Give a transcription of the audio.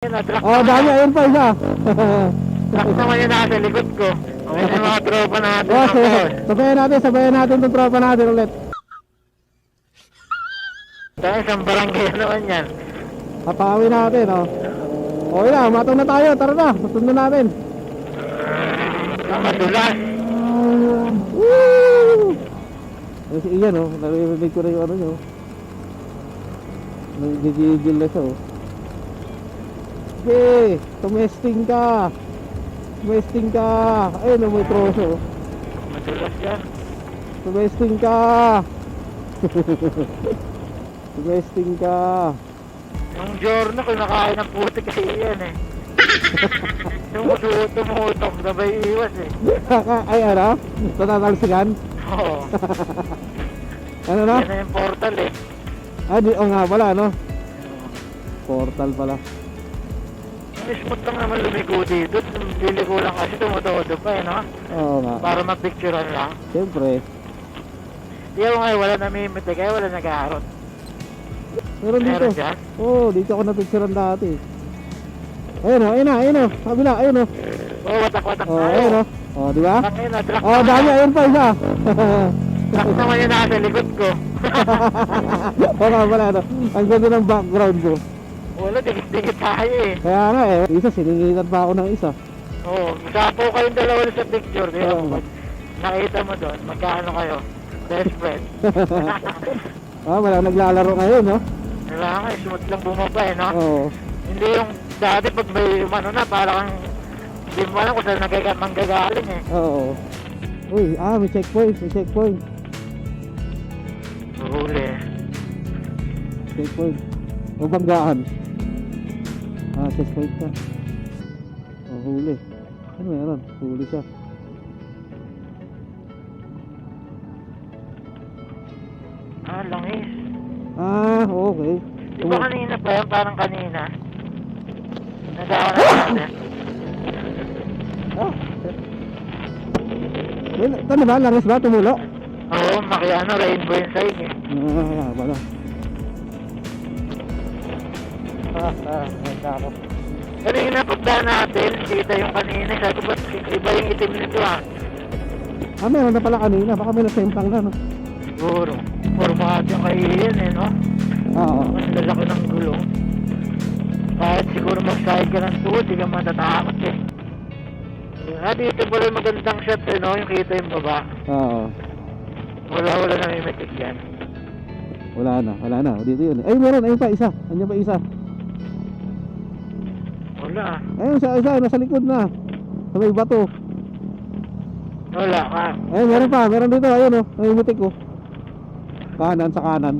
Oh, dami, ayun pa isa. Truck naman yung nasa likod ko. Okay na yung mga tropa natin. Oh, Ako. sabayan natin itong tropa natin ulit. Tayo, isang barangay naman yan. Papawi natin, oh. Okay na, matong na tayo, tara na, sundan natin. Madulas. Woo! Ano si Ian, oh, narinig ko na yung ano nyo. Nagigigil na siya, oh. Hey, tumesting ka. Tumesting ka. Ayun, oh, may troso, oh. Madulas yan. Tumesting ka. Tumesting ka. Yung giorno, kumakain ng puti kasi yan eh. Yung tumutok, sabay iwas eh. Ay, ano? Tatatalsikan? Oo. Ano na? Yan na yung portal eh. Ah, di, oh nga pala, no? Portal pala. Smooth lang naman lumigo dito. Liliko lang kasi tumutodo pa eh, no? Oo nga. Para mapicturean lang. Siyempre. Di ako ngayon, wala namimiti, kaya wala nag-aaron. Meron dito. Meron dyan? Oo, dito ako napicturean dati. Ayun, oh, ayun na, ayun, oh. Kabila, ayun, oh. Oo, watak-watak Oh, tayo. ayun, oh. Oh, di ba? Ayun na, truck Oh, naman. dami, ayun pa isa. Truck naman yung nasa likod ko. Oo nga pala, no? Ang ganda ng background ko. Wala, dikit-dikit tayo eh. Kaya nga, eh. Isa, siningitan pa ako ng isa. Oo, sapo kayong dalawa sa picture. Kaya Oo. pag nakita mo doon, magkaano kayo? Best friend. Ah, walang naglalaro ngayon, no? Wala nga, smooth lang bumaba eh, no? Oo. Hindi yung dati pag may ano na, parang hindi mo alam kung saan manggagaling eh. Oo. Uy, may checkpoint, may checkpoint. Huli. Checkpoint. O banggaan. Checkpoint ka. O, huli. Ano meron? Huli siya. Langis. Okay. Di ba kanina pa yan? Parang kanina. Nagawa na natin. Ah. Ano ba? Langis ba? Tumulo? Oo, makiano, rainbow yung sign eh. Wala. Ganda ako. Kanina pagdaan natin, kita yung kanina. Sabi ko, ba't iba yung itim nito ah? Meron na pala kanina. Baka may nasempang na, no? Siguro. Formato yung kaiyan eh, no? Oo. Mas lalaki ng gulong. Kahit siguro mag-side ka ng tuhod, di ka matatakot eh. Dito pala yung magandang shot eh, no? Yung kita yung baba. Oo. Wala namimitik yan. Wala na. Dito yun. Ay, meron. Ayun pa, isa. Andiyan pa isa. Wala. Ayun, isa. Nasa likod na. Sa may bato. Wala ka. Ayun, meron pa. Meron dito. Ayun, oh. Namimitik, oh. Kanan, sa kanan.